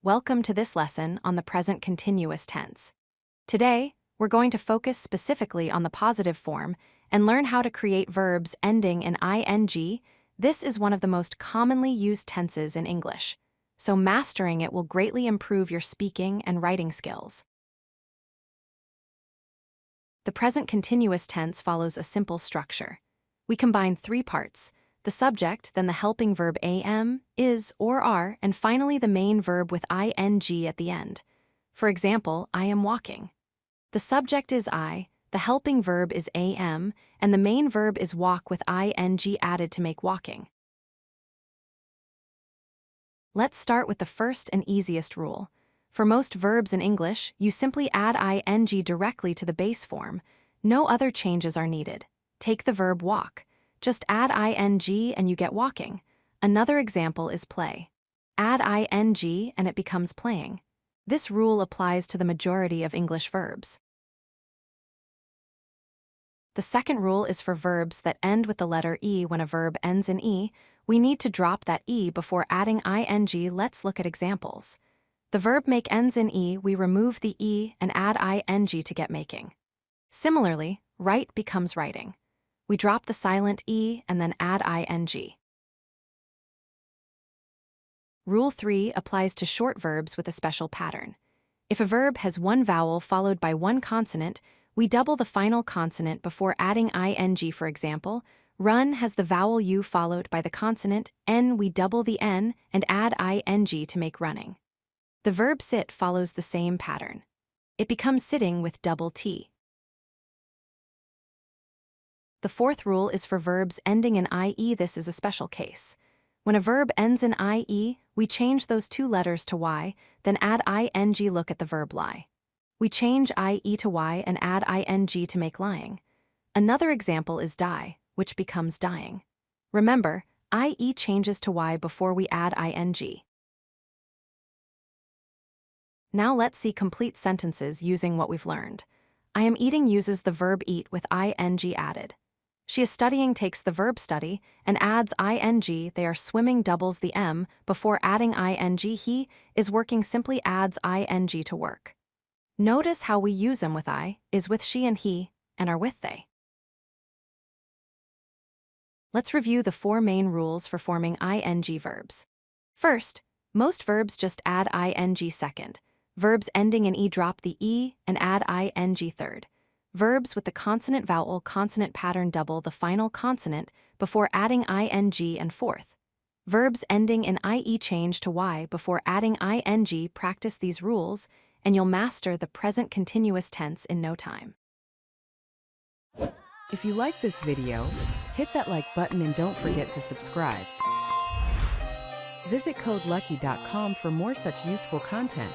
Welcome to this lesson on the present continuous tense. Today, we're going to focus specifically on the positive form and learn how to create verbs ending in ing. This is one of the most commonly used tenses in English, so mastering it will greatly improve your speaking and writing skills. The present continuous tense follows a simple structure. We combine three parts: the subject, then the helping verb am, is, or are, and finally the main verb with ing at the end. For example, I am walking. The subject is I, the helping verb is am, and the main verb is walk with ing added to make walking. Let's start with the first and easiest rule. For most verbs in English, you simply add ing directly to the base form. No other changes are needed. Take the verb walk. Just add ing and you get walking. Another example is play. Add ing and it becomes playing. This rule applies to the majority of English verbs. The second rule is for verbs that end with the letter E. When a verb ends in E, we need to drop that E before adding ing. Let's look at examples. The verb make ends in E, we remove the E and add ing to get making. Similarly, write becomes writing. We drop the silent E and then add ing. Rule 3 applies to short verbs with a special pattern. If a verb has one vowel followed by one consonant, we double the final consonant before adding ing. For example, run has the vowel U followed by the consonant N. We double the N and add ing to make running. The verb sit follows the same pattern. It becomes sitting with double T. The fourth rule is for verbs ending in ie. This is a special case. When a verb ends in ie, we change those two letters to y, then add ing. Look at the verb lie. We change ie to y and add ing to make lying. Another example is die, which becomes dying. Remember, ie changes to y before we add ing. Now let's see complete sentences using what we've learned. I am eating uses the verb eat with ing added. She is studying takes the verb study and adds ing. They are swimming doubles the m before adding ing. He is working simply adds ing to work. Notice how we use them with I, is with she and he, and are with they. Let's review the four main rules for forming ing verbs. First, most verbs just add ing second. Verbs ending in e drop the e and add ing third. Verbs with the consonant vowel consonant pattern double the final consonant before adding ing and fourth. Verbs ending in ie change to y before adding ing. Practice these rules, and you'll master the present continuous tense in no time. If you like this video, hit that like button and don't forget to subscribe. Visit codelucky.com for more such useful content.